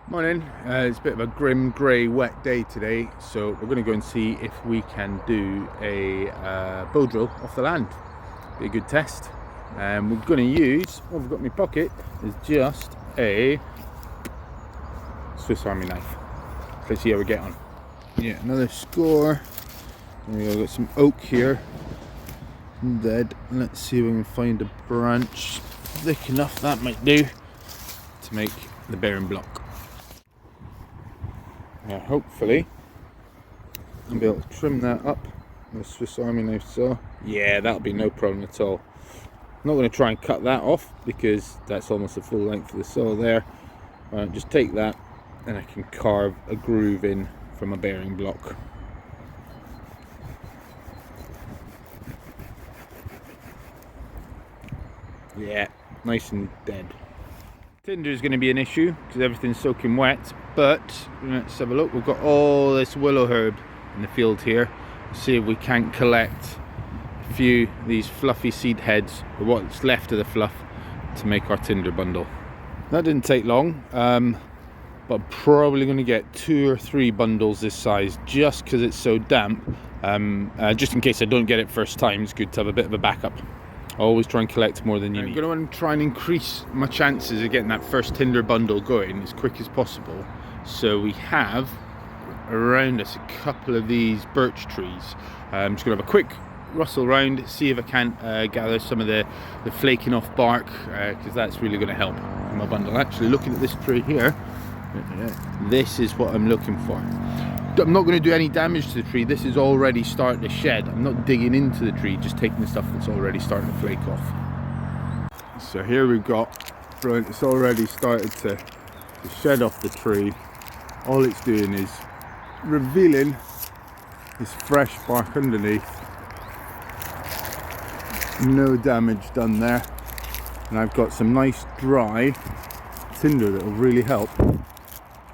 Morning. It's a bit of a grim, grey, wet day today, so we're going to go and see if we can do a bow drill off the land. Be a good test. And we're going to use, what I've got in my pocket is just a Swiss Army knife. Let's see how we get on. Yeah, another score. There we go, got some oak here. Dead. Let's see if we can find a branch thick enough, that might do, to make the bearing block. Now hopefully I'll be able to trim that up with a Swiss Army knife saw. Yeah, that'll be no problem at all. I'm not going to try and cut that off because that's almost the full length of the saw there. Just take that and I can carve a groove in from a bearing block. Yeah, nice and dead. Tinder is going to be an issue because everything's soaking wet, but let's have a look. We've got all this willow herb in the field here. Let's see if we can collect a few of these fluffy seed heads, or what's left of the fluff, to make our tinder bundle. That didn't take long, but I'm probably going to get 2 or 3 bundles this size just because it's so damp. Just in case I don't get it first time, it's good to have a bit of a backup. Always try and collect more than you need. I'm going to try and increase my chances of getting that first tinder bundle going as quick as possible. So we have around us a couple of these birch trees. I'm just going to have a quick rustle around, see if I can't gather some of the flaking off bark, because that's really going to help in my bundle. Actually, looking at this tree here, this is what I'm looking for. I'm not going to do any damage to the tree. This is already starting to shed. I'm not digging into the tree, just taking the stuff that's already starting to flake off. So here we've got, it's already started to shed off the tree. All it's doing is revealing this fresh bark underneath. No damage done there. And I've got some nice dry tinder that will really help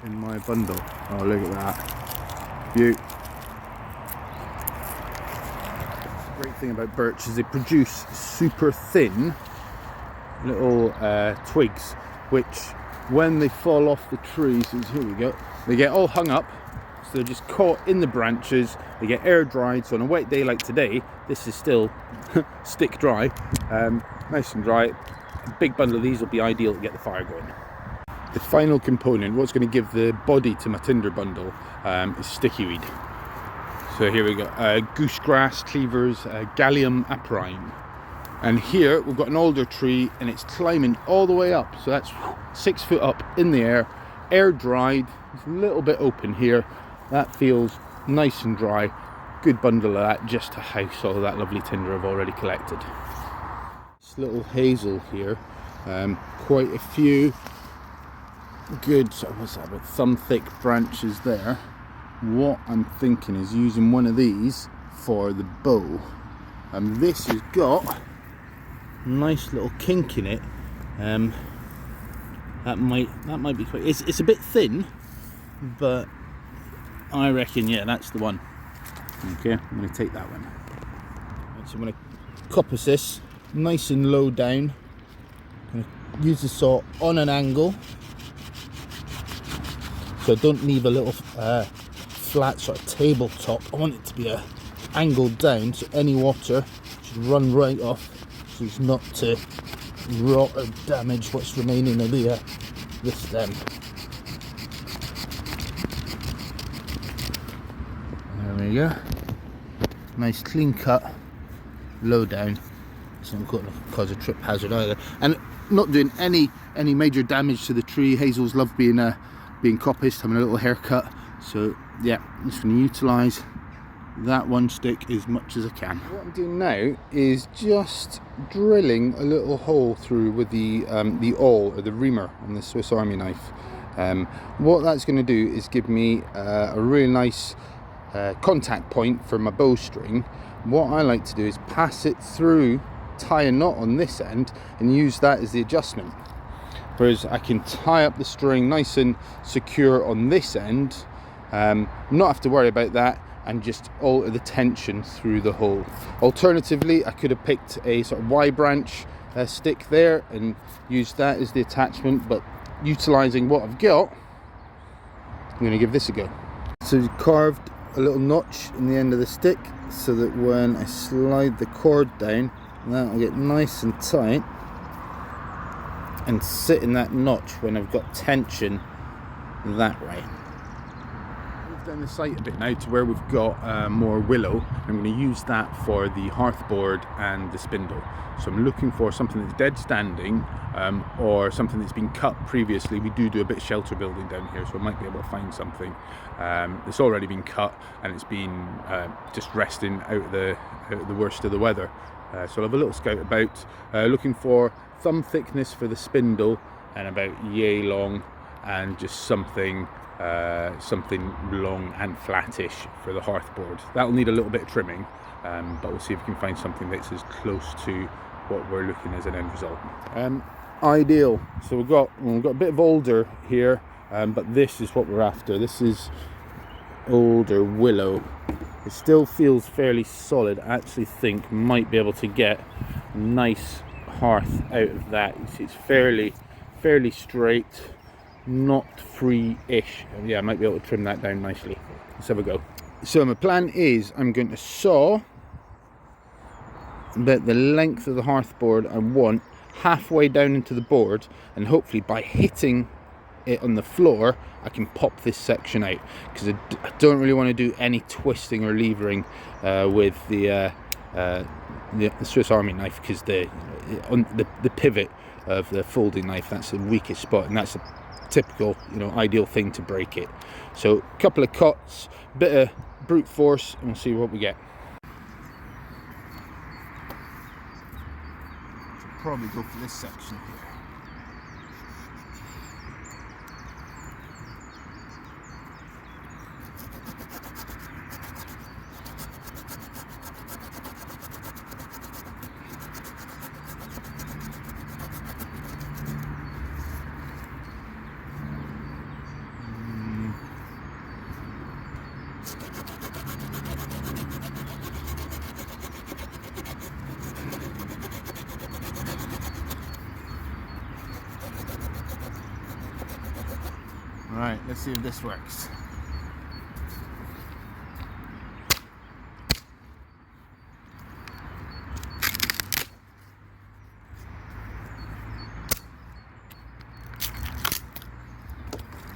in my bundle. Oh, look at that. View. The great thing about birch is they produce super thin little twigs, which when they fall off the trees, here we go, they get all hung up, so they're just caught in the branches. They get air dried, so on a wet day like today, this is still stick dry, nice and dry. A big bundle of these will be ideal to get the fire going. The final component, what's going to give the body to my tinder bundle, is sticky weed. So here we go, goosegrass, cleavers, Galium aparine. And here we've got an alder tree and it's climbing all the way up. So that's 6 foot up in the air dried. It's a little bit open here. That feels nice and dry. Good bundle of that just to house all of that lovely tinder I've already collected. This little hazel here, quite a few good, what's that, about thumb thick branches there. What I'm thinking is using one of these for the bow. This has got a nice little kink in it. That might be quite, it's a bit thin, but I reckon, yeah, that's the one. Okay, I'm going to take that one. So I'm going to coppice this nice and low down. I'm going to use the saw on an angle, so I don't leave a little flat sort of tabletop. I want it to be angled down, so any water should run right off, so as not to rot or damage what's remaining of the stem. There we go. Nice clean cut, low down. It's not going to cause a trip hazard either, and not doing any major damage to the tree. Hazels love being coppiced, having a little haircut. So yeah, I'm just going to utilise that one stick as much as I can. What I'm doing now is just drilling a little hole through with the awl or the reamer on the Swiss Army knife. What that's going to do is give me a really nice contact point for my bowstring. What I like to do is pass it through, tie a knot on this end, and use that as the adjustment. Whereas I can tie up the string nice and secure on this end, not have to worry about that, and just alter the tension through the hole. Alternatively, I could have picked a sort of Y branch stick there and used that as the attachment, but utilising what I've got, going to give this a go. So we've carved a little notch in the end of the stick so that when I slide the cord down, that'll get nice and tight and sit in that notch when I've got tension that way. Move down the site a bit now to where we've got more willow. I'm going to use that for the hearth board and the spindle. So I'm looking for something that's dead standing or something that's been cut previously. We do a bit of shelter building down here, so I might be able to find something that's already been cut and it's been just resting out of the worst of the weather. So I'll have a little scout about, looking for thumb thickness for the spindle and about yay long, and just something long and flattish for the hearth board. That'll need a little bit of trimming, but we'll see if we can find something that's as close to what we're looking as an end result. Ideal. So we've got a bit of alder here, but this is what we're after. This is alder willow. It still feels fairly solid. I actually think might be able to get a nice hearth out of that. You see, it's fairly straight, not free-ish. Yeah, I might be able to trim that down nicely. Let's have a go. So my plan is I'm going to saw about the length of the hearth board I want halfway down into the board, and hopefully by hitting it on the floor I can pop this section out, because I don't really want to do any twisting or levering with the Swiss Army knife, because the pivot of the folding knife, that's the weakest spot, and that's a typical, ideal thing to break it. So a couple of cuts, bit of brute force, and we'll see what we get. Probably go for this section here. Right, let's see if this works.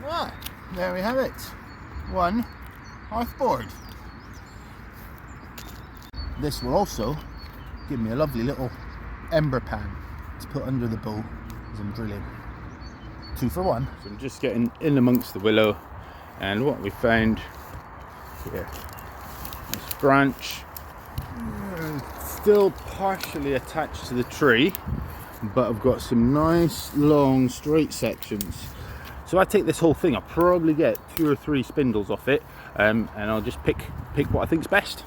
Ah, there we have it. One hearth board. This will also give me a lovely little ember pan to put under the bowl as I'm drilling. 2 for 1. So I'm just getting in amongst the willow, and what we found here, this branch still partially attached to the tree, but I've got some nice long straight sections. So I take this whole thing, I'll probably get 2 or 3 spindles off it, and I'll just pick what I think's best.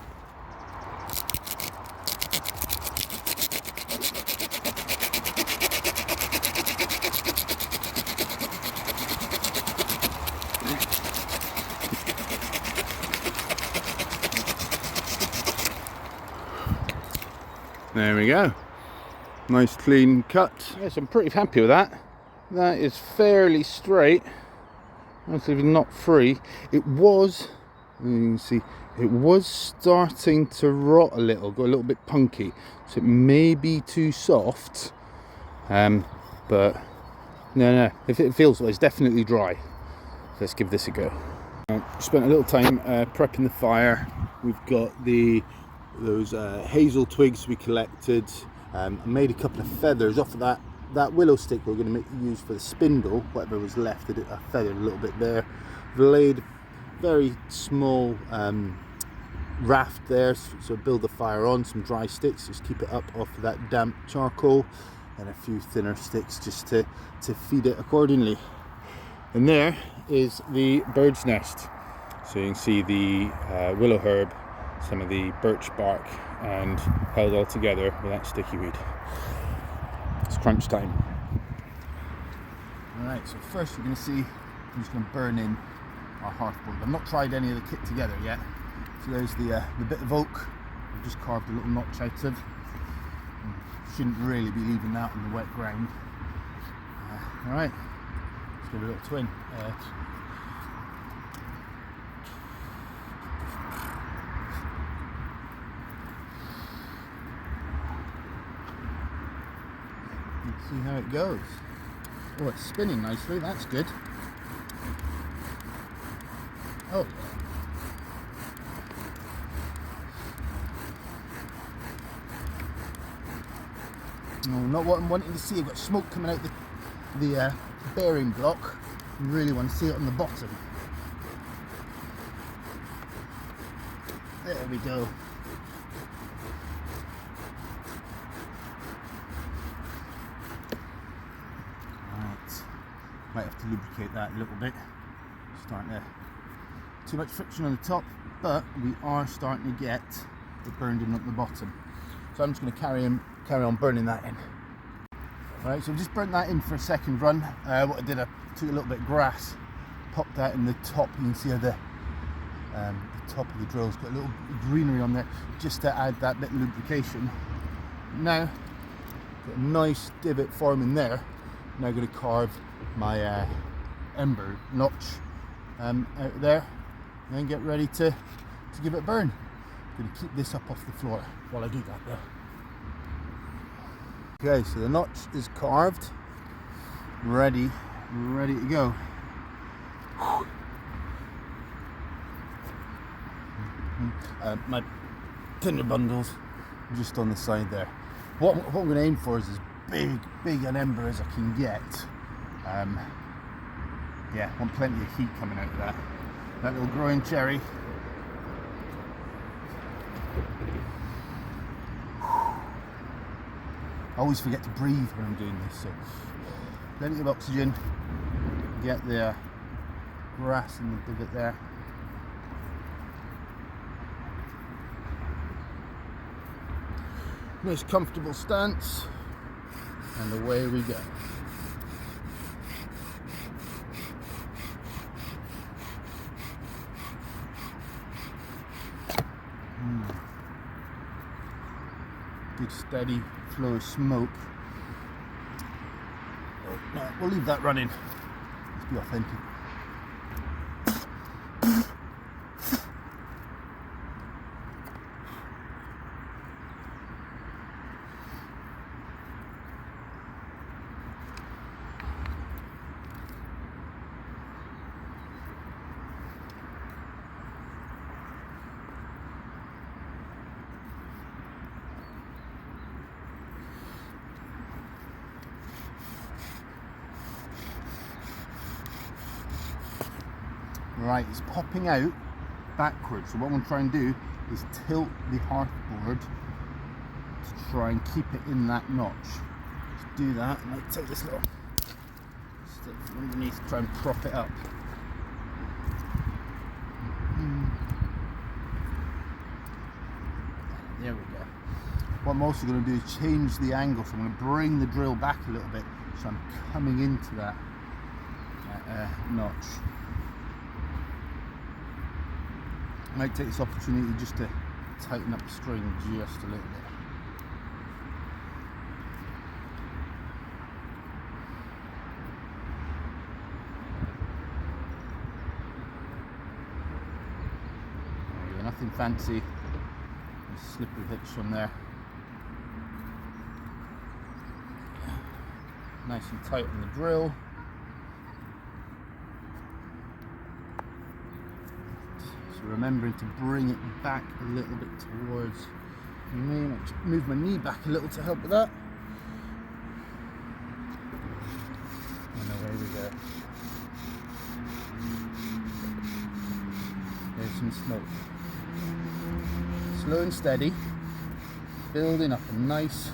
There we go, nice clean cut. Yes, I'm pretty happy with that. That is fairly straight, actually not free. It was, you can see, it was starting to rot a little, got a little bit punky, so it may be too soft, but no, if it feels like it's definitely dry. Let's give this a go. Spent a little time prepping the fire. We've got those hazel twigs we collected. I made a couple of feathers off of that willow stick we're going to use for the spindle, whatever was left. I feathered a little bit there. Laid very small raft there, so build the fire on, some dry sticks, just keep it up off of that damp charcoal, and a few thinner sticks just to feed it accordingly. And there is the bird's nest. So you can see the willow herb, some of the birch bark, and held all together with that sticky weed. It's crunch time. Alright, so first we're going to see, I'm just going to burn in our hearth board. I've not tried any of the kit together yet. So there's the bit of oak I've just carved a little notch out of. Shouldn't really be leaving that on the wet ground. Alright, let's give it a little twin. See how it goes. Oh, it's spinning nicely, that's good. Oh yeah. No, not what I'm wanting to see. I've got smoke coming out the bearing block. I really want to see it on the bottom. There we go. Right. Might have to lubricate that a little bit. Starting to too much friction on the top, but we are starting to get it burned in at the bottom. So I'm just going to carry on burning that in. Right, so I've just burnt that in for a second run. What I did, I took a little bit of grass, popped that in the top. You can see how the top of the drill's got a little greenery on there, just to add that bit of lubrication. Now, got a nice divot forming there. Now I'm going to carve my ember notch out there, and then get ready to give it a burn. I'm going to keep this up off the floor while I do that though. Okay, so the notch is carved, ready to go. My tinder bundles just on the side there. What I'm going to aim for is as big an ember as I can get. Yeah, I want plenty of heat coming out of that little growing cherry. I always forget to breathe when I'm doing this, so plenty of oxygen. Get the grass in the divot there. Nice comfortable stance, and away we go. Good steady flow of smoke. Oh, no, we'll leave that running. Let's be authentic. Right, it's popping out backwards, so what I'm going to try and do is tilt the hearth board to try and keep it in that notch. Let's do that, and I'll take this little stick from underneath to try and prop it up. There we go. What I'm also going to do is change the angle, so I'm going to bring the drill back a little bit so I'm coming into that notch. I might take this opportunity just to tighten up the string just a little bit. There we go, nothing fancy. Just slip the hitch from there. Nice and tight on the drill. Remembering to bring it back a little bit towards me. Move my knee back a little to help with that. And away we go. There's some smoke. Slow and steady, building up a nice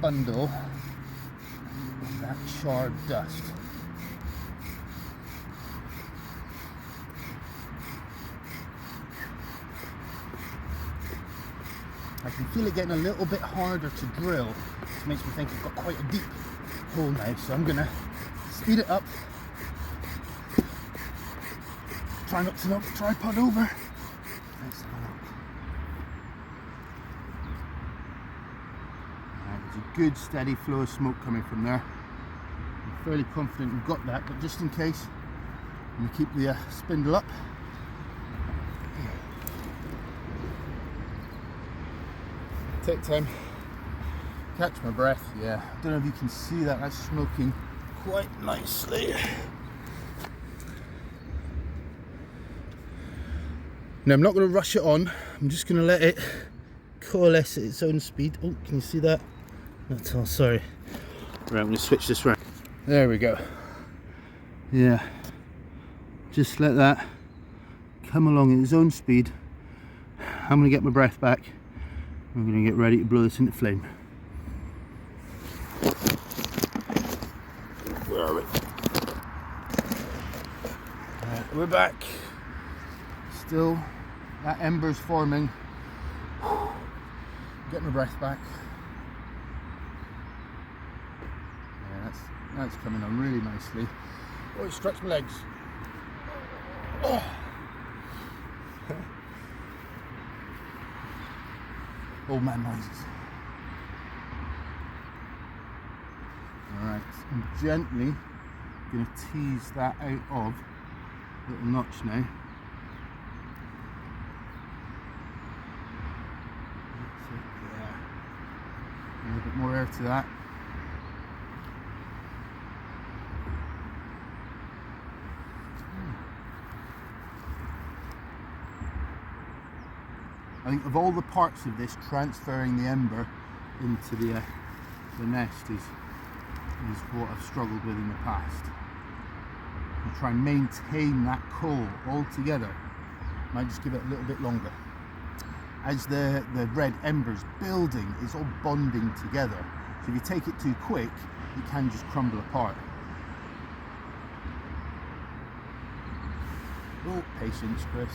bundle of that charred dust. I can feel it getting a little bit harder to drill, which makes me think I've got quite a deep hole now, so I'm going to speed it up. Try not to knock the tripod over. Nice. There's a good steady flow of smoke coming from there. I'm fairly confident we've got that, but just in case, I'm going to keep the spindle up. Take time. catch my breath. Yeah, I don't know if you can see that. That's smoking quite nicely. Now I'm not going to rush it on. I'm just going to let it coalesce at its own speed. Oh, can you see that? That's all. Sorry. Right, I'm going to switch this round. There we go. Yeah. Just let that come along at its own speed. I'm going to get my breath back. I'm going to get ready to blow this into flame. Where are we? Right, we're back. Still, that ember's forming. Get my breath back. Yeah, that's coming on really nicely. Oh, it stretched my legs. Oh. Old man noises. Alright, I'm gently going to tease that out of little notch now. That's it, yeah. A little bit more air to that. I think of all the parts of this, transferring the ember into the nest is what I've struggled with in the past. And try and maintain that coal all together. Might just give it a little bit longer. As the red ember's building, it's all bonding together. So if you take it too quick, it can just crumble apart. Oh, patience, Chris.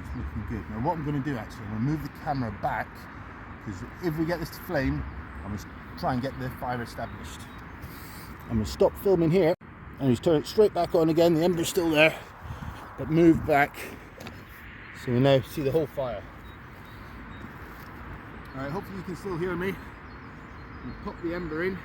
It's looking good. Now what I'm going to do actually, I'm going to move the camera back, because if we get this to flame, I'm going to try and get the fire established. I'm going to stop filming here and just turn it straight back on again. The ember's still there, but move back so we now see the whole fire. Alright, hopefully you can still hear me. I'm going to pop the ember in.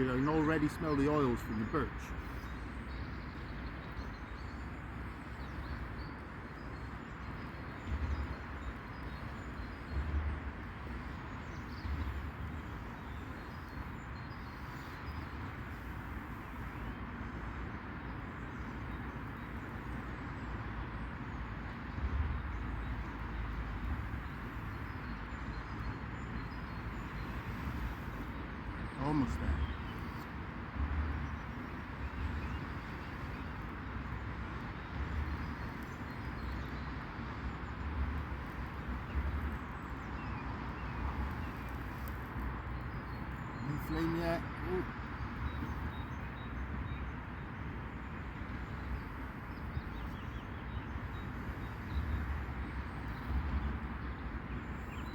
I can already smell the oils from the birch. Almost there. Flame yet. Ooh.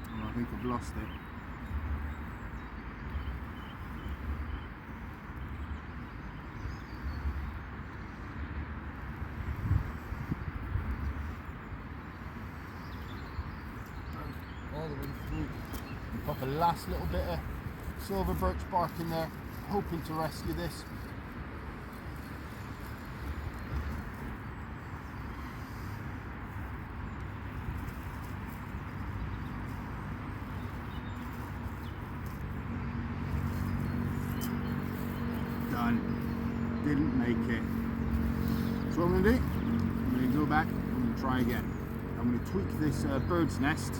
Oh, I think I've lost it. All the way through. And pop a last little bit of silver birch bark in there, hoping to rescue this. Done. Didn't make it. So what I'm going to do, I'm going to go back and I'm going to try again. I'm going to tweak this bird's nest.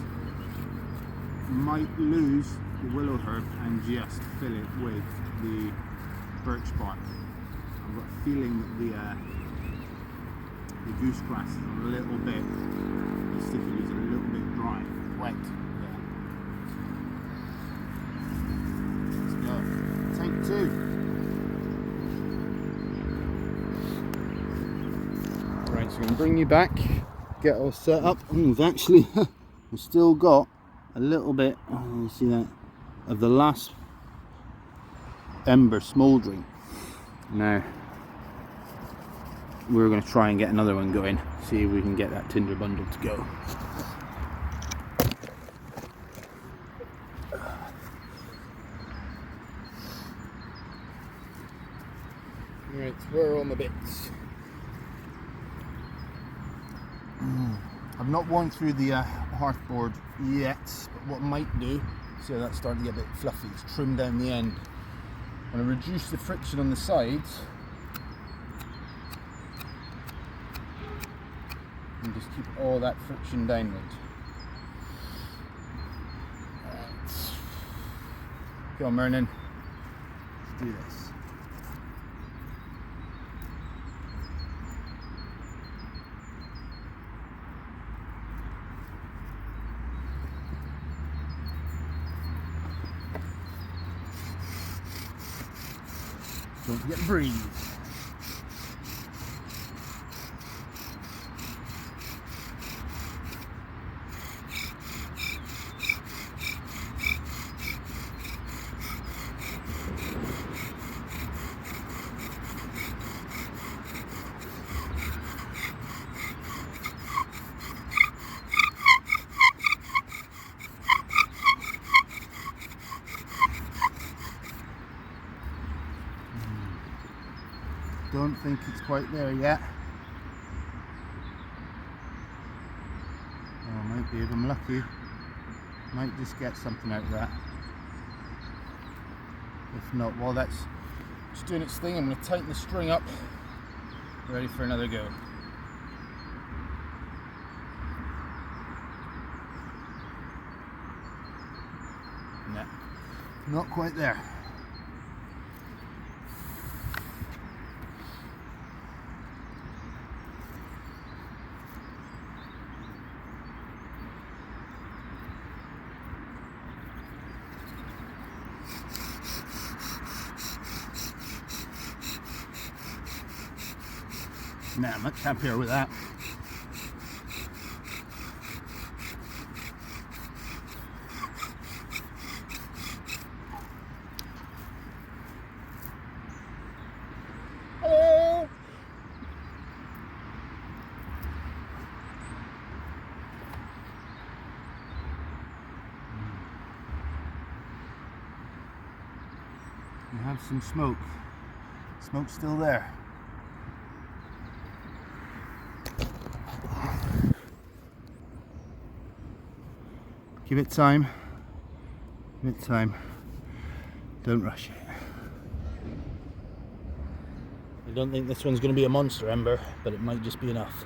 Might lose the willow herb and just fill it with the birch bark. I've got a feeling that the goose grass is a little bit, the sticky is a little bit dry, wet. Let's go. Take two. Right, so I'm going to bring you back, get all set up. We've actually, we've still got a little bit, you see that, of the last ember smouldering. Now we're going to try and get another one going, see if we can get that tinder bundle to go. Right, where are all my bits? I've not worn through the hearth board yet, but what I might do, see how that's starting to get a bit fluffy, is trim down the end. I'm going to reduce the friction on the sides and just keep all that friction downward. Right. Go on, Merlin, let's do this. Don't forget to breathe. Don't think it's quite there yet. Oh, might be if I'm lucky. Might just get something out of that. If not, while that's just doing its thing, I'm going to tighten the string up. Ready for another go. Nah, not quite there. Nah, I'm much happier with that. Hello! We have some smoke. Smoke's still there. Give it time. Give it time. Don't rush it. I don't think this one's going to be a monster ember, but it might just be enough.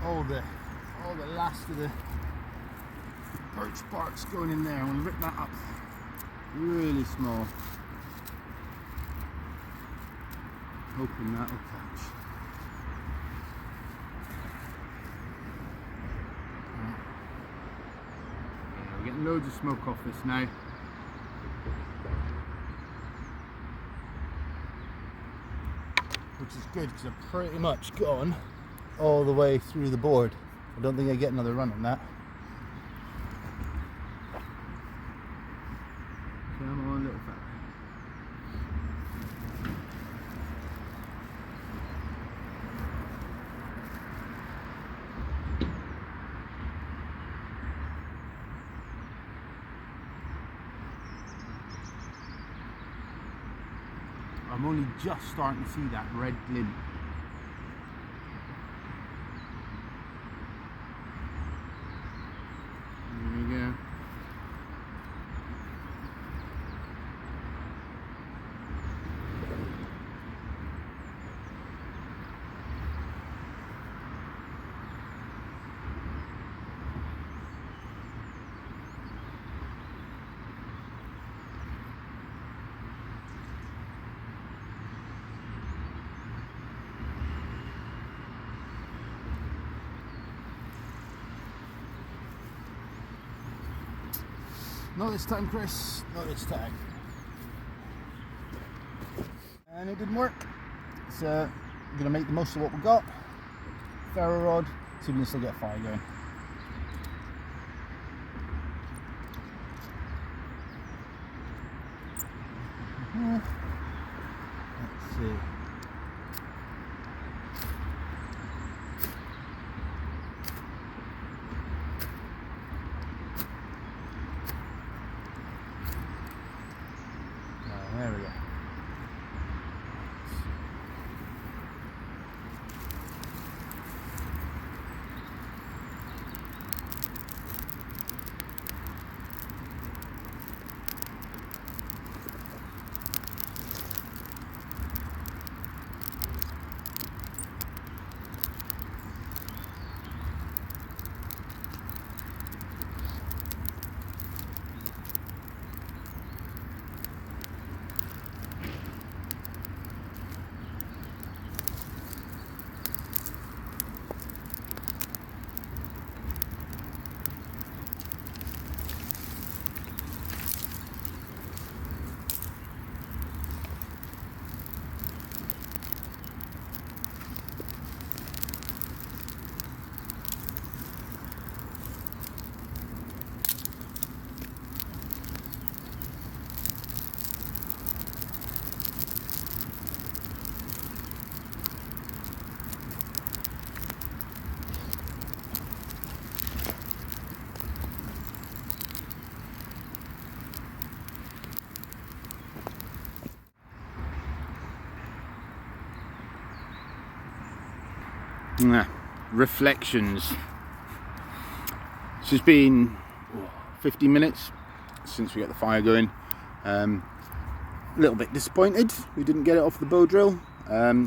All the last of the birch bark's going in there. I'm going to rip that up really small. Hoping that will catch. We're getting loads of smoke off this now. Which is good because I've pretty much gone all the way through the board. I don't think I get another run on that. Come on, little fella. I'm only just starting to see that red glint. There we go. Not this time, Chris. Not this time. And it didn't work. So I'm gonna make the most of what we got. Ferro rod, see if we can still get fire going. Let's see. There we go. Reflections. It's just been 15 minutes since we got the fire going. A little bit disappointed we didn't get it off the bow drill.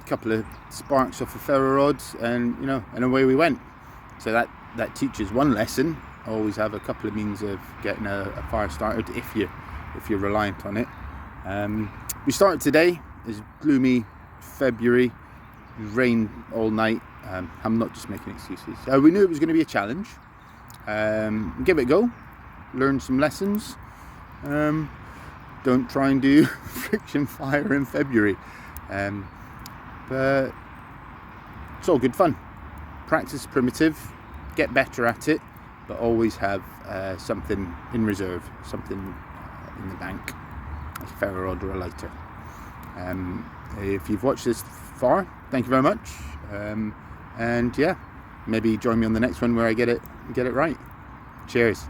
Couple of sparks off the ferro rods, and and away we went. So that teaches one lesson: always have a couple of means of getting a fire started if you're reliant on it. We started today. It's gloomy February. Rained all night. I'm not just making excuses. We knew it was going to be a challenge. Give it a go. Learn some lessons. Don't try and do friction fire in February. But it's all good fun. Practice primitive. Get better at it. But always have something in reserve. Something in the bank. A ferro rod or a lighter. If you've watched this far, thank you very much. And yeah, maybe join me on the next one where I get it right. Cheers.